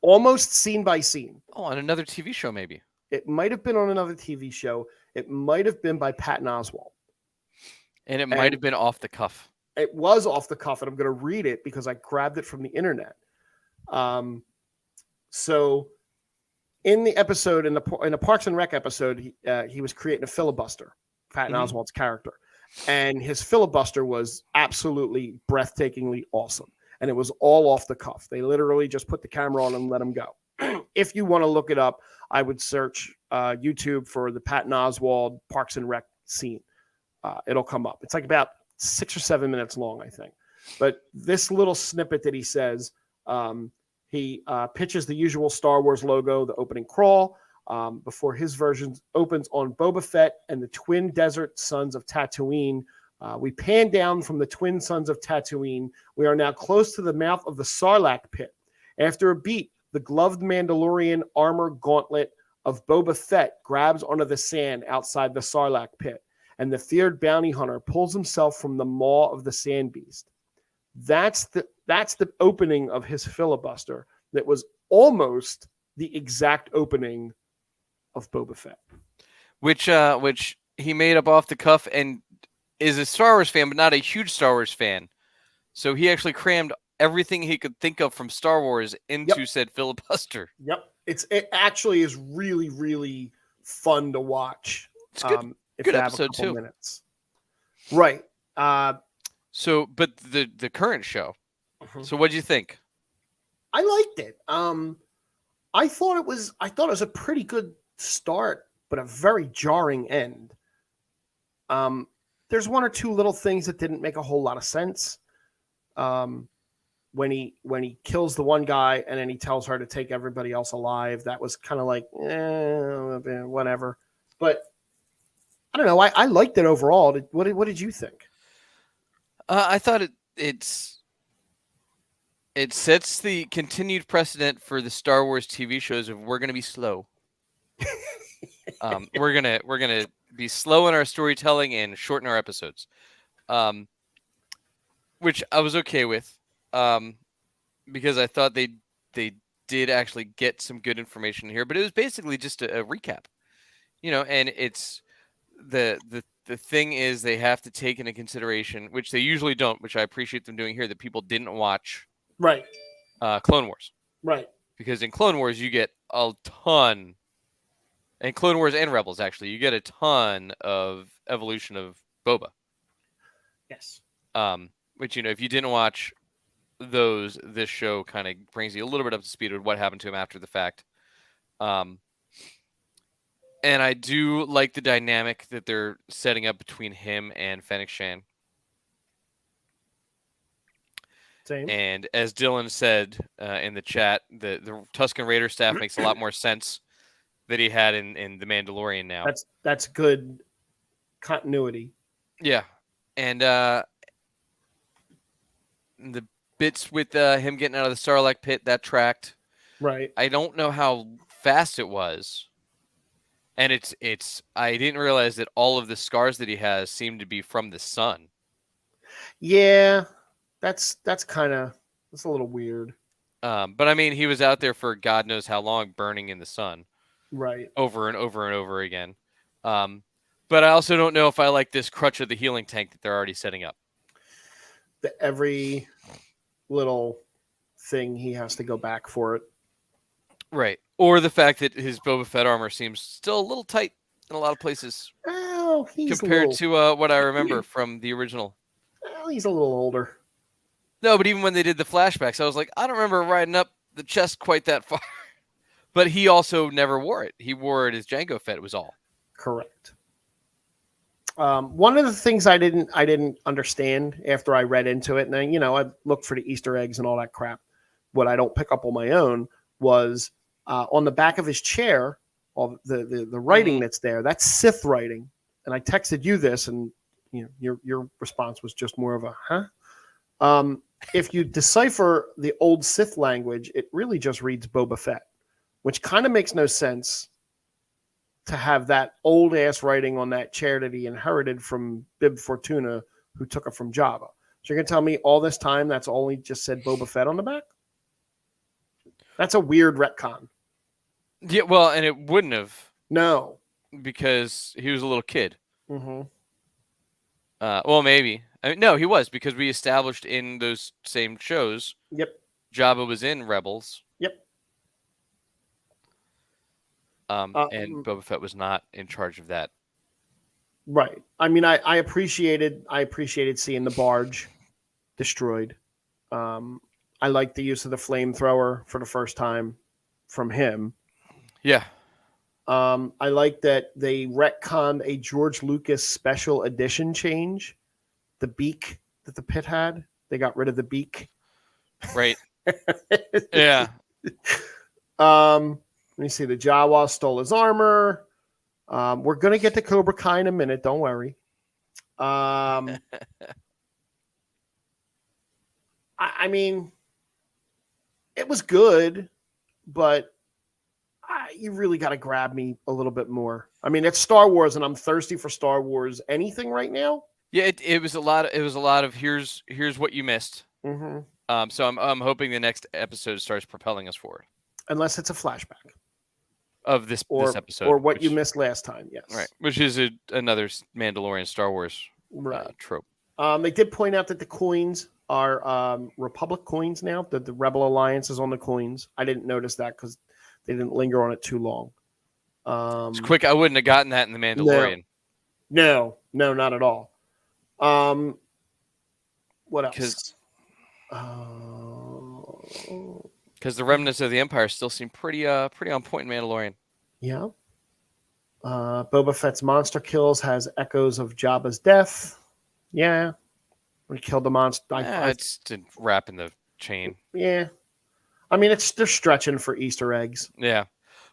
Almost scene by scene. Oh, on another TV show, maybe. It might have been on another TV show. It might have been by Patton Oswalt. And it might have been off the cuff. It was off the cuff, and I'm going to read it because I grabbed it from the internet. So in the episode, in the Parks and Rec episode, he was creating a filibuster, Patton Oswalt's character. And his filibuster was absolutely breathtakingly awesome. And it was all off the cuff. They literally just put the camera on and let him go. If you want to look it up, I would search YouTube for the Patton Oswalt Parks and Rec scene. It'll come up. It's like about 6 or 7 minutes long, I think. But this little snippet that he says, he pitches the usual Star Wars logo, the opening crawl, before his version opens on Boba Fett and the twin desert sons of Tatooine. We pan down from the twin sons of Tatooine. We are now close to the mouth of the Sarlacc pit. After a beat, the gloved Mandalorian armor gauntlet of Boba Fett grabs onto the sand outside the Sarlacc pit, and the feared bounty hunter pulls himself from the maw of the sand beast. That's the opening of his filibuster. That was almost the exact opening of Boba Fett, which he made up off the cuff and is a Star Wars fan, but not a huge Star Wars fan. So he actually crammed everything he could think of from Star Wars into said filibuster. Yep, it actually is really, really fun to watch. It's good. If Good you have episode a couple too. Minutes. Right. So, but the current show. So, what do you think? I liked it. I thought it was a pretty good start, but a very jarring end. There's one or two little things that didn't make a whole lot of sense. When he kills the one guy and then he tells her to take everybody else alive, that was kind of like, whatever. But I don't know. I liked it overall. What did you think? I thought it sets the continued precedent for the Star Wars TV shows of we're going to be slow. We're gonna be slow in our storytelling and shorten our episodes, which I was okay with, because I thought they did actually get some good information here. But it was basically just a recap, and it's the thing is they have to take into consideration, which they usually don't, which I appreciate them doing here, that people didn't watch Clone Wars. Right. Because in Clone Wars, you get a ton, and Clone Wars and Rebels, actually, you get a ton of evolution of Boba. Yes. Which, if you didn't watch those, this show kind of brings you a little bit up to speed with what happened to him after the fact. And I do like the dynamic that they're setting up between him and Fennec Shand. Same. And as Dylan said in the chat, the Tusken Raider staff makes a lot more sense that he had in The Mandalorian now. That's good continuity. Yeah. And the bits with him getting out of the Sarlacc pit, that tracked. Right. I don't know how fast it was. And it's I didn't realize that all of the scars that he has seem to be from the sun. Yeah. That's a little weird. But I mean, he was out there for God knows how long, burning in the sun. Right. Over and over and over again. But I also don't know if I like this crutch of the healing tank that they're already setting up. Every little thing he has to go back for it. Right. Or the fact that his Boba Fett armor seems still a little tight in a lot of places. Oh, compared to what I remember from the original. Well, he's a little older. No, but even when they did the flashbacks, I was like, I don't remember riding up the chest quite that far. But he also never wore it. He wore it as Jango Fett was all. Correct. One of the things I didn't understand after I read into it, and then, I looked for the Easter eggs and all that crap. What I don't pick up on my own was on the back of his chair, all the writing that's there. That's Sith writing, and I texted you this, and your response was just more of a huh. If you decipher the old Sith language, it really just reads Boba Fett, which kind of makes no sense to have that old ass writing on that chair that he inherited from Bib Fortuna, who took it from Jabba. So you're gonna tell me all this time that's only just said Boba Fett on the back? That's a weird retcon. Yeah, well, and it wouldn't have. No, because he was a little kid. Mm-hmm. Well, maybe. I mean, no, he was, because we established in those same shows. Yep. Jabba was in Rebels. Yep. And Boba Fett was not in charge of that. Right. I mean, I appreciated seeing the barge destroyed. I liked the use of the flamethrower for the first time from him. Yeah. I like that they retconned a George Lucas special edition change. The beak that the pit had, they got rid of the beak. Right. Yeah. Let me see. The Jawa stole his armor. We're gonna get to Cobra Kai in a minute. Don't worry. I mean, it was good, but you really got to grab me a little bit more. I mean, it's Star Wars, and I'm thirsty for Star Wars anything right now. Yeah, it was a lot. It was a lot of here's what you missed. Mm-hmm. So I'm hoping the next episode starts propelling us forward. Unless it's a flashback of this episode, or what you missed last time. Yes, right. Which is another Mandalorian Star Wars trope. They did point out that the coins are Republic coins now. That the Rebel Alliance is on the coins. I didn't notice that because they didn't linger on it too long. It's quick. I wouldn't have gotten that in the Mandalorian. No, not at all. What else? Because the remnants of the Empire still seem pretty on point in Mandalorian. Yeah. Boba Fett's monster kills has echoes of Jabba's death. Yeah. We killed the monster. It's to wrap in the chain. Yeah. I mean, they're stretching for Easter eggs. Yeah.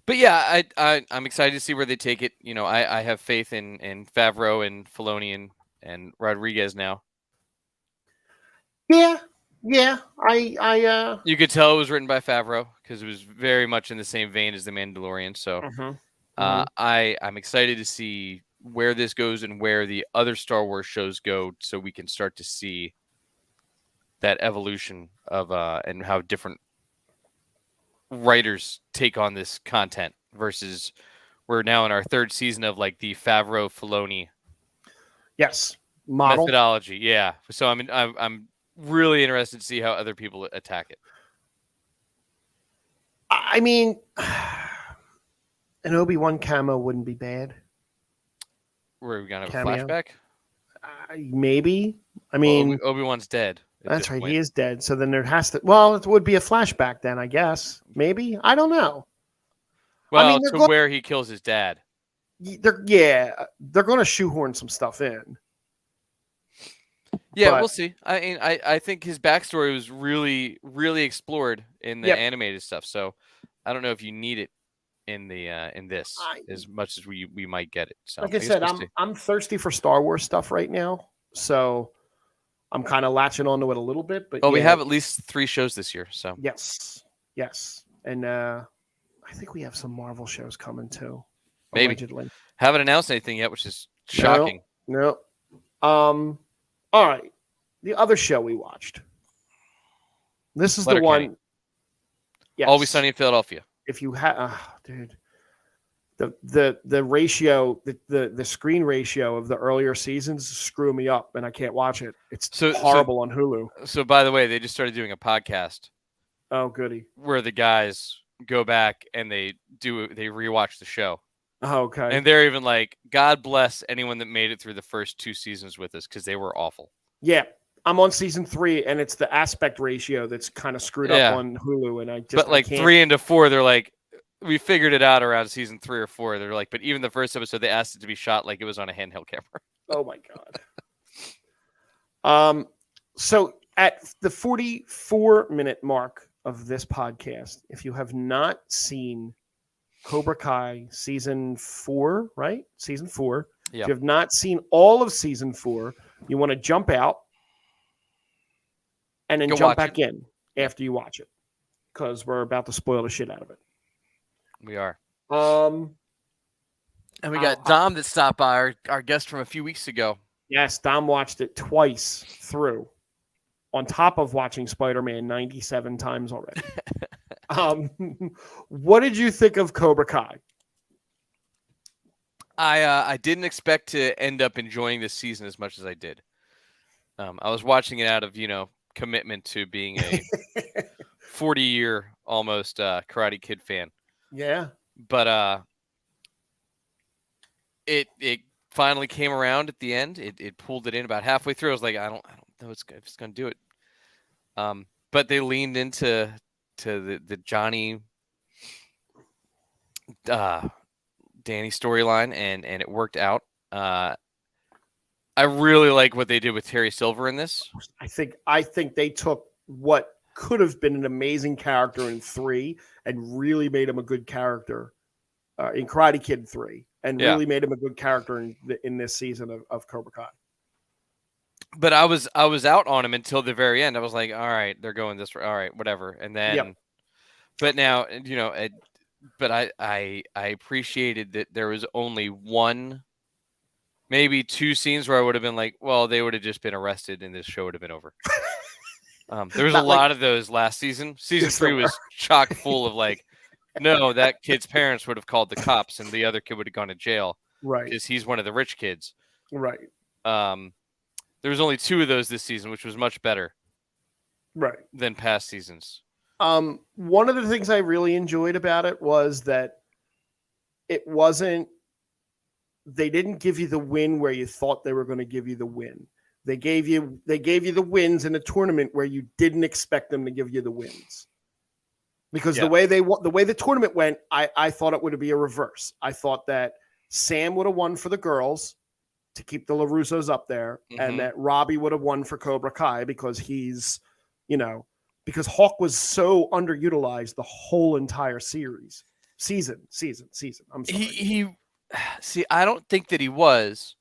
But yeah, I'm excited to see where they take it. You know, I have faith in Favreau and Filoni and Rodriguez now. Yeah. I you could tell it was written by Favreau because it was very much in the same vein as The Mandalorian. So I'm excited to see where this goes and where the other Star Wars shows go, so we can start to see that evolution of and how different writers take on this content versus we're now in our third season of like the Favreau Filoni model methodology. Yeah. So I'm really interested to see how other people attack it. I mean, an Obi-Wan camo wouldn't be bad. Were we gonna have a flashback? Maybe. I mean, Obi-Wan's dead. That's right. He is dead. So then there has to. Well, it would be a flashback then, I guess. Maybe. I don't know. Well, I mean, where he kills his dad. They're going to shoehorn some stuff in. Yeah, we'll see. I mean, I think his backstory was really, really explored in the animated stuff. So I don't know if you need it in the in this as much as we might get it. So like I said, I'm thirsty for Star Wars stuff right now. So I'm kind of latching onto it a little bit. But we have at least 3 shows this year. So yes, and I think we have some Marvel shows coming too. Maybe. Allegedly. Haven't announced anything yet, which is shocking. No. All right. The other show we watched. This is the one. Yes. Always Sunny in Philadelphia. If you have, dude, the ratio, the screen ratio of the earlier seasons screw me up, and I can't watch it. It's horrible on Hulu. So, by the way, they just started doing a podcast. Oh, goody! Where the guys go back and they rewatch the show. Oh, okay. And they're even like, God bless anyone that made it through the first 2 seasons with us because they were awful. Yeah. I'm on season 3, and it's the aspect ratio that's kind of screwed up on Hulu, and I just. But like 3 into 4, they're like, we figured it out around season 3 or 4. They're like, but even the first episode, they asked it to be shot like it was on a handheld camera. Oh my god. So at the 44-minute mark of this podcast, if you have not seen Cobra Kai season 4, right? Season 4. Yep. If you have not seen all of season 4, you want to jump out. And then jump back in after you watch it, because we're about to spoil the shit out of it. We are. And we got Dom that stopped by, our guest from a few weeks ago. Yes, Dom watched it twice through, on top of watching Spider-Man 97 times already. What did you think of Cobra Kai? I didn't expect to end up enjoying this season as much as I did. I was watching it out of, commitment to being a 40-year almost Karate Kid fan. Yeah. But it finally came around at the end. It pulled it in about halfway through. I was like, I don't know if it's going to do it. But they leaned into the Johnny Danny storyline, and it worked out. I really like what they did with Terry Silver in this. I think they took what could have been an amazing character in 3 and really made him a good character in Karate Kid 3, and really made him a good character in this season of Cobra Kai. But I was out on him until the very end. I was like, all right, they're going this way. All right, whatever. And then, but now, but I appreciated that there was only one, maybe 2 scenes where I would have been like, well, they would have just been arrested and this show would have been over. There was a lot of those last season. Season 3 was chock full of like, no, that kid's parents would have called the cops and the other kid would have gone to jail. Right. Because he's one of the rich kids. Right. There was only 2 of those this season, which was much better. Right. Than past seasons. One of the things I really enjoyed about it was that it wasn't, they didn't give you the win where you thought they were going to give you the win. They gave you the wins in a tournament where you didn't expect them to give you the wins. Because the way the tournament went, I thought it would be a reverse. I thought that Sam would have won for the girls to keep the LaRussos up there, and that Robbie would have won for Cobra Kai because he's, because Hawk was so underutilized the whole entire season. I'm sorry. He see, I don't think that he was.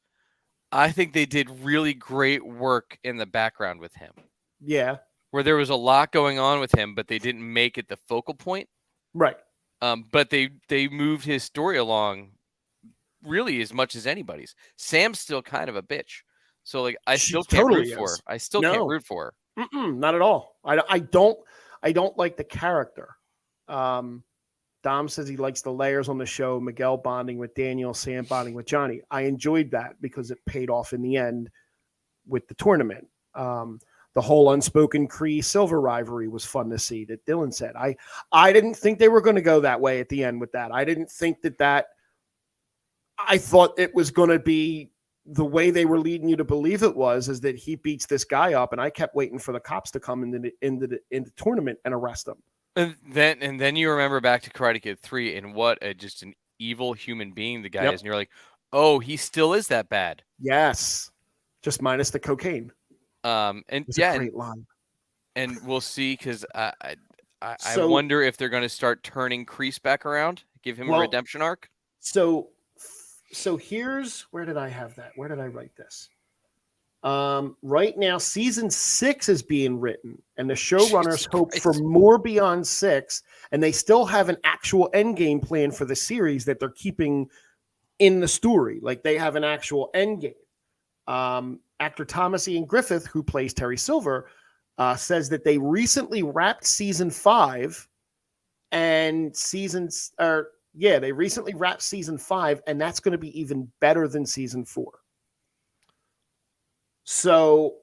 I think they did really great work in the background with him. Yeah. Where there was a lot going on with him, but they didn't make it the focal point. Right. But they moved his story along really as much as anybody's. Sam's still kind of a bitch. So like I still can't root for her. I still can't root for her. Not at all. I don't like the character. Dom says he likes the layers on the show, Miguel bonding with Daniel, Sam bonding with Johnny. I enjoyed that because it paid off in the end with the tournament. The whole unspoken Kree Silver rivalry was fun to see, that Dylan said. I didn't think they were going to go that way at the end with that. I didn't think that I thought it was going to be the way they were leading you to believe it was, is that he beats this guy up, and I kept waiting for the cops to come in the tournament and arrest him. And then you remember back to Karate Kid 3 and what just an evil human being the guy is, and you're like, oh, he still is that bad. Yes, just minus the cocaine. And it's a great line. And we'll see, because I wonder if they're going to start turning Kreese back around, give him a redemption arc. So here's, where did I have that? Where did I write this? Right now, season 6 is being written, and the showrunners hope for more beyond 6, and they still have an actual end game plan for the series that they're keeping in the story. Like, they have an actual end game. Actor Thomas Ian Griffith, who plays Terry Silver, says that they recently wrapped season 5, and they recently wrapped season 5, and that's going to be even better than season 4. So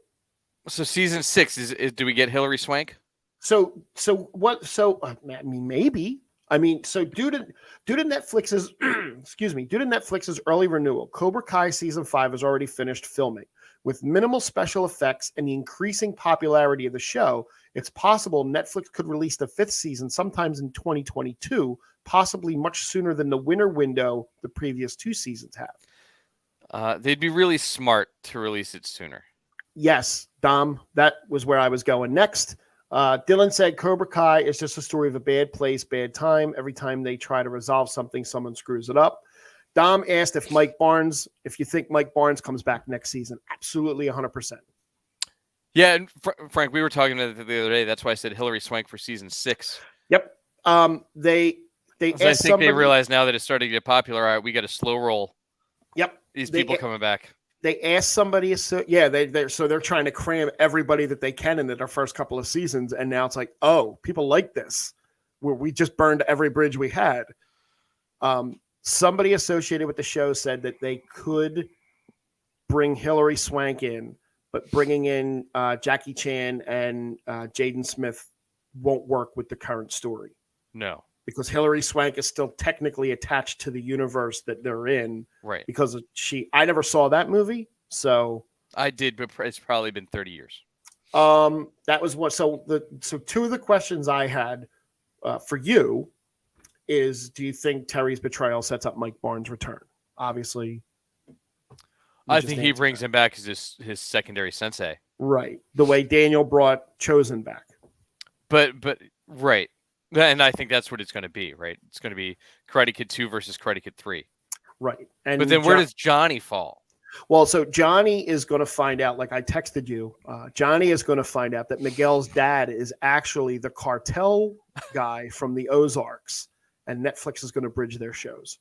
season 6 is do we get Hilary Swank? So I mean, maybe. I mean, so due to Netflix's due to Netflix's early renewal, Cobra Kai season 5 has already finished filming. With minimal special effects and the increasing popularity of the show, it's possible Netflix could release the 5th season sometimes in 2022, possibly much sooner than the winter window the previous 2 seasons have. They'd be really smart to release it sooner. Yes, Dom, that was where I was going next. Dylan said Cobra Kai is just a story of a bad place, bad time. Every time they try to resolve something, someone screws it up. Dom asked if you think Mike Barnes comes back next season. Absolutely 100%. Yeah, and Frank, we were talking about it the other day. That's why I said Hilary Swank for season 6. Yep. They I think they realize now that it's starting to get popular. All right, we got a slow roll. Yep. These people coming back. They asked somebody, they're trying to cram everybody that they can into their first couple of seasons, and now it's like, oh, people like this. We just burned every bridge we had. Somebody associated with the show said that they could bring Hilary Swank in, but bringing in Jackie Chan and Jaden Smith won't work with the current story. No. Because Hilary Swank is still technically attached to the universe that they're in. Right. Because I never saw that movie, so. I did, but it's probably been 30 years. That was what, so 2 of the questions I had for you is, do you think Terry's betrayal sets up Mike Barnes' return? Obviously, I think he brings him back as his secondary sensei. Right. The way Daniel brought Chosen back. But right. And I think that's what it's going to be, right? It's going to be Karate Kid 2 versus Karate Kid 3. Right. And but then where does Johnny fall? Well, so Johnny is going to find out, like I texted you, Johnny is going to find out that Miguel's dad is actually the cartel guy from the Ozarks, and Netflix is going to bridge their shows.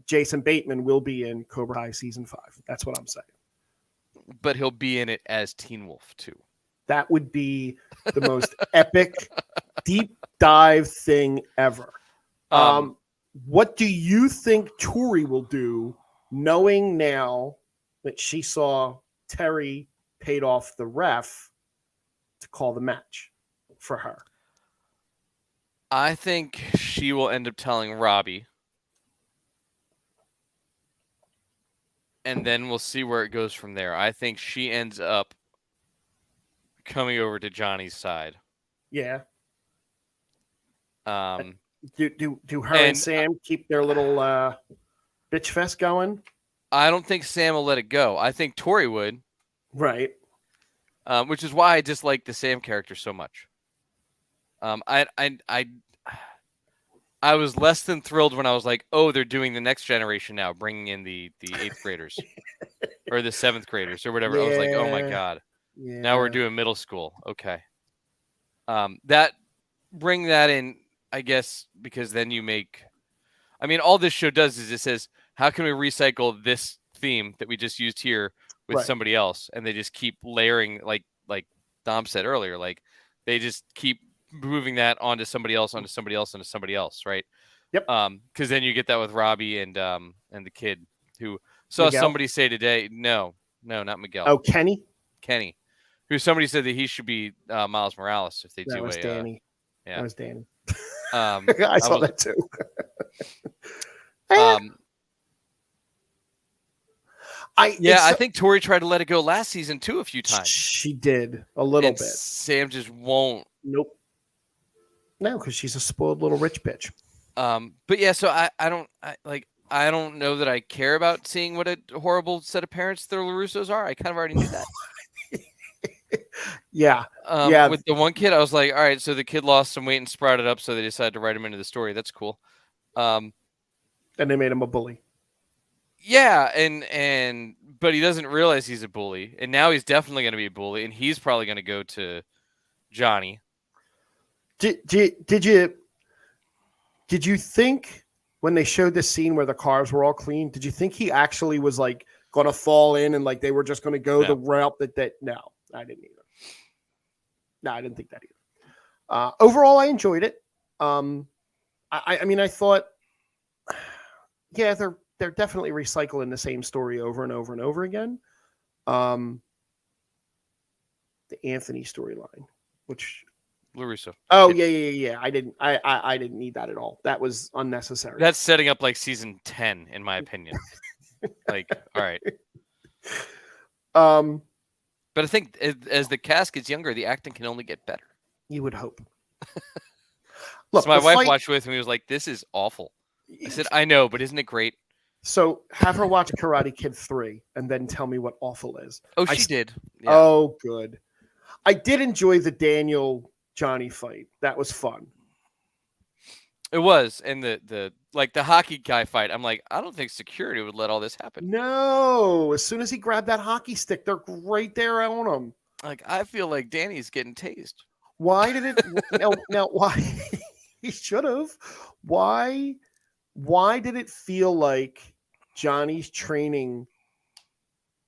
Jason Bateman will be in Cobra Kai season 5. That's what I'm saying. But he'll be in it as Teen Wolf too. That would be the most epic deep dive thing ever. What do you think Tori will do, knowing now that she saw Terry paid off the ref to call the match for her? I think she will end up telling Robbie. And then we'll see where it goes from there. I think she ends up coming over to Johnny's side. Yeah. Do her and Sam keep their little bitch fest going? I don't think Sam will let it go. I think Tori would. Right. Which is why I dislike the Sam character so much. I was less than thrilled when I was like, oh, they're doing the next generation now, bringing in the 8th graders or the 7th graders or whatever. Yeah. I was like, oh my God. Yeah. Now we're doing middle school. Okay. Bring that in, I guess, because then you make, I mean, all this show does is it says, how can we recycle this theme that we just used here with somebody else? And they just keep layering, like Dom said earlier, like they just keep moving that onto somebody else, onto somebody else, onto somebody else, right? Yep. Because then you get that with Robbie and the kid who saw Miguel? Somebody say today, no, not Miguel. Oh, Kenny, who somebody said that he should be Miles Morales if they that do was a. Danny. Yeah, that was Danny. I saw that too. I think Tori tried to let it go last season too a few times. She did a little bit. Sam just won't. Nope. No, because she's a spoiled little rich bitch. But yeah, so I don't know that I care about seeing what a horrible set of parents the LaRussos are. I kind of already knew that. Yeah. With the one kid, I was like, all right, so the kid lost some weight and sprouted up, so they decided to write him into the story. That's cool. And they made him a bully. Yeah, but he doesn't realize he's a bully, and now he's definitely going to be a bully, and he's probably going to go to Johnny. Did you think when they showed this scene where the cars were all clean, did you think he actually was like going to fall in and like they were just going to go the route that no, I didn't either. No, I didn't think that either. Overall, I enjoyed it. I mean, I thought, yeah, they're definitely recycling the same story over and over and over again. The Anthony storyline, which LaRusso. Oh yeah. I didn't need that at all. That was unnecessary. That's setting up like season 10, in my opinion. Like, all right. But I think as the cast gets younger, the acting can only get better. You would hope. Look, so my wife watched with me. Was like, "This is awful." I said, "I know, but isn't it great?" So have her watch Karate Kid 3 and then tell me what awful is. Oh, she did. Yeah. Oh, good. I did enjoy the Daniel Johnny fight. That was fun. It was. And the hockey guy fight, I'm like, I don't think security would let all this happen. No. As soon as he grabbed that hockey stick, they're right there on him. Like, I feel like Danny's getting tased. Why did it now why he should have? Why did it feel like Johnny's training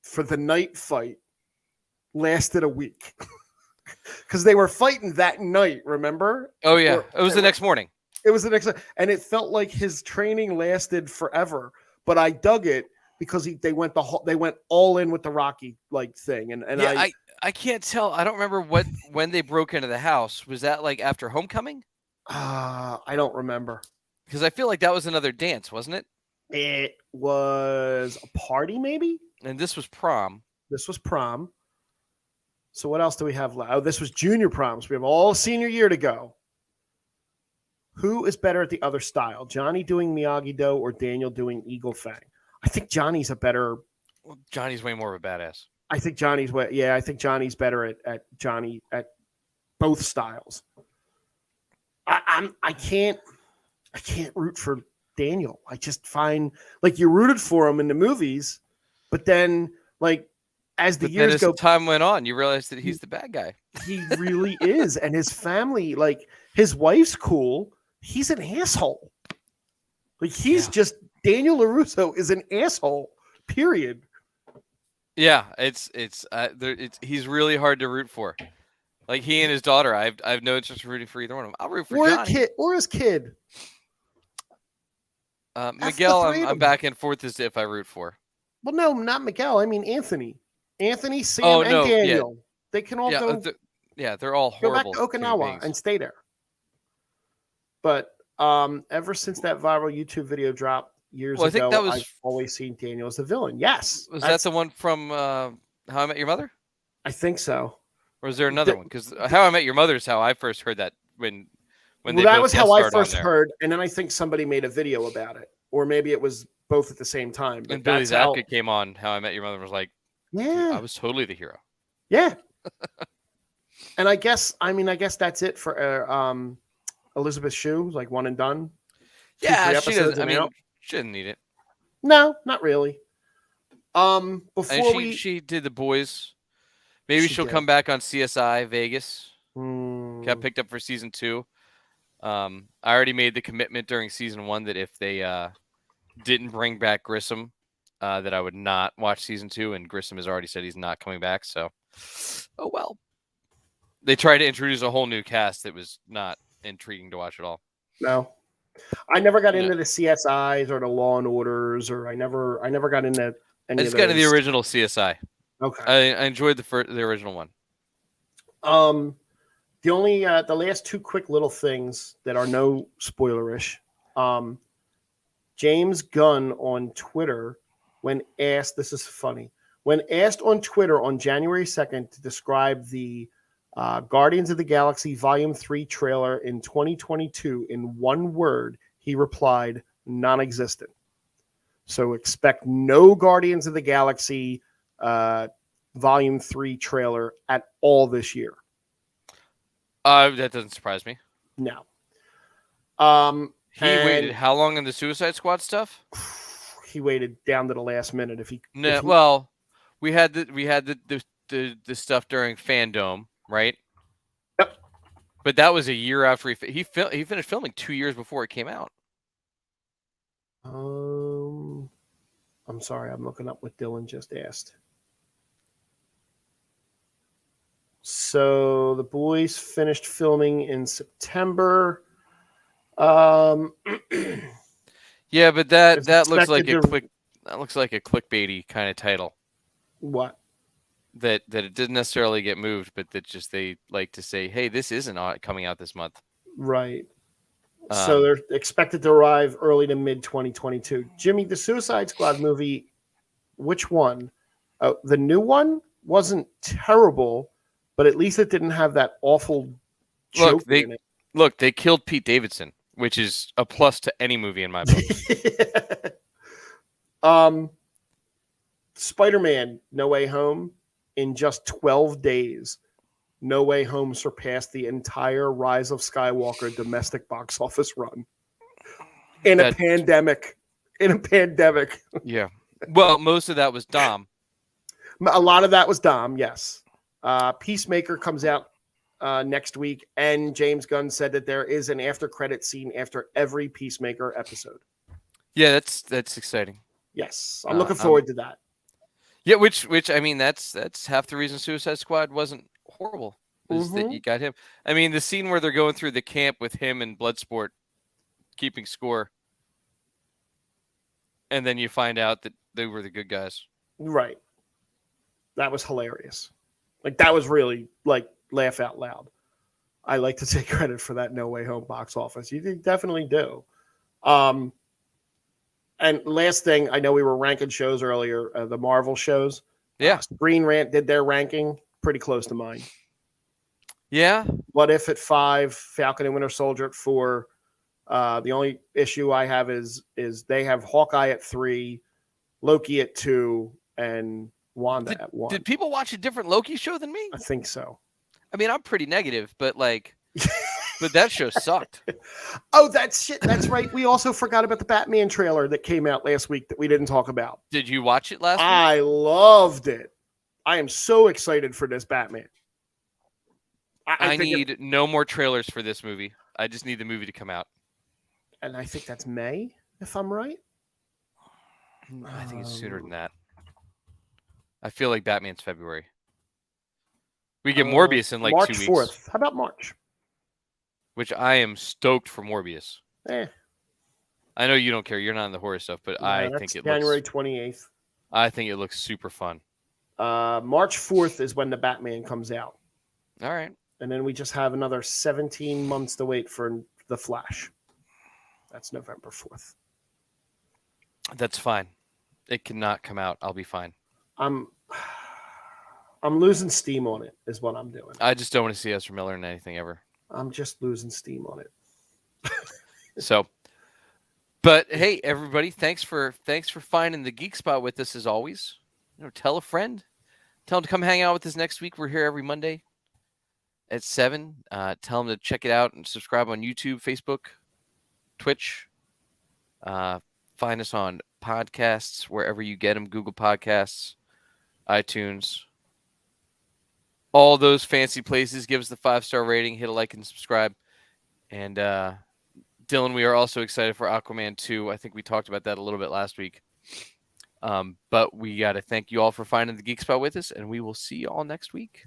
for the night fight lasted a week? Because they were fighting that night, remember? Oh, yeah. It was the next morning. It was the next, and it felt like his training lasted forever. But I dug it because they went all in with the Rocky like thing, and yeah, I can't tell. I don't remember when they broke into the house. Was that like after homecoming? I don't remember. Because I feel like that was another dance, wasn't it? It was a party, maybe. And this was prom. So what else do we have left? Oh, this was junior prom. So we have all senior year to go. Who is better at the other style? Johnny doing Miyagi-Do or Daniel doing Eagle Fang? I think Johnny's a better. Well, Johnny's way more of a badass. I think Johnny's way. Yeah, I think Johnny's better at Johnny at both styles. I can't root for Daniel. I just find like you rooted for him in the movies, but then like as the years go, time went on, you realize that he's the bad guy. He really is, and his family, like his wife's cool. He's an asshole. Like he's just Daniel LaRusso is an asshole. Period. Yeah, he's really hard to root for. Like he and his daughter, I've no interest in rooting for either one of them. I'll root for Johnny. Or his kid. Miguel, I'm back and forth as to if I root for. Well, no, not Miguel. I mean Anthony, Sam, and Daniel. Yeah. They can all go. They're all horrible. Go back to Okinawa and stay there. But ever since that viral YouTube video dropped years ago, I've always seen Daniel as the villain. Yes. Was that the one from How I Met Your Mother? I think so. Or is there another one? Because How I Met Your Mother is how I first heard that when that was how I first heard, and then I think somebody made a video about it, or maybe it was both at the same time. And Billy Zabka came on How I Met Your Mother and was like, "Yeah, I was totally the hero." Yeah. And I guess that's it for Elizabeth Shue, like one and done. Yeah, she doesn't. I mean, she didn't need it. No, not really. Before she did The Boys. Maybe she'll come back on CSI Vegas. Got picked up for season 2. I already made the commitment during season 1 that if they didn't bring back Grissom, that I would not watch season 2. And Grissom has already said he's not coming back. So, oh well. They tried to introduce a whole new cast that was not intriguing to watch at all. No, I never got into the CSIs or the Law and Orders, or I never got into any. I just got into the original CSI. Okay, I enjoyed the original one. The only the last 2 quick little things that are no spoilerish. James Gunn on Twitter, when asked, this is funny, when asked on Twitter on January 2nd to describe the Guardians of the Galaxy Volume 3 trailer in 2022 in one word, he replied, non-existent. So expect no Guardians of the Galaxy Volume 3 trailer at all this year. That doesn't surprise me. No. He waited how long in the Suicide Squad stuff? He waited down to the last minute. Well, we had the stuff during Fandom, right? Yep. But that was a year after he finished filming 2 years before it came out. I'm sorry, I'm looking up what Dylan just asked. So the boys finished filming in September. Yeah, but that looks like a clickbaity kind of title. What? That it didn't necessarily get moved, but that just they like to say, "Hey, this isn't coming out this month." Right. So they're expected to arrive early to mid 2022. Jimmy, the Suicide Squad movie, which one? The new one wasn't terrible, but at least it didn't have that awful joke in it. Look, they killed Pete Davidson, which is a plus to any movie in my book. Spider-Man: No Way Home, in just 12 days, No Way Home surpassed the entire Rise of Skywalker domestic box office run in a pandemic. Yeah. Well, most of that was Dom. A lot of that was Dom, yes. Peacemaker comes out next week, and James Gunn said that there is an after-credit scene after every Peacemaker episode. Yeah, that's exciting. Yes, I'm looking forward to that. Yeah, which I mean, that's half the reason Suicide Squad wasn't horrible, is that you got him. I mean, the scene where they're going through the camp with him and Bloodsport keeping score, and then you find out that they were the good guys. Right. That was hilarious. Like, that was really, like, laugh out loud. I like to take credit for that No Way Home box office. You definitely do. And last thing, I know we were ranking shows earlier, the Marvel shows. Yeah. Screen Rant did their ranking, pretty close to mine. Yeah. What If at 5, Falcon and Winter Soldier at 4, The only issue I have is they have Hawkeye at 3, Loki at 2, and Wanda at 1. Did people watch a different Loki show than me? I think so. I mean, I'm pretty negative, but like, but that show sucked. Oh, that's right. We also forgot about the Batman trailer that came out last week that we didn't talk about. Did you watch it last week? I loved it. I am so excited for this Batman. I need no more trailers for this movie. I just need the movie to come out. And I think that's May, if I'm right. I think it's sooner than that. I feel like Batman's February. We get Morbius in like March 2 weeks. 4th. How about March? Which I am stoked for Morbius. I know you don't care. You're not in the horror stuff, but I think it January 28th. I think it looks super fun. March 4th is when the Batman comes out. All right. And then we just have another 17 months to wait for The Flash. That's November 4th. That's fine. It cannot come out. I'll be fine. I'm losing steam on it, is what I'm doing. I just don't want to see Ezra Miller in anything ever. I'm just losing steam on it. So, but hey, everybody, thanks for finding the Geek Spot with us as always. Tell a friend. Tell them to come hang out with us next week. We're here every Monday at 7. Tell them to check it out and subscribe on YouTube, Facebook, Twitch. Find us on podcasts, wherever you get them, Google Podcasts, iTunes, all those fancy places. Give us the 5-star rating, hit a like and subscribe. And Dylan, we are also excited for Aquaman 2. I think we talked about that a little bit last week. But we got to thank you all for finding the Geek Spot with us, and we will see you all next week.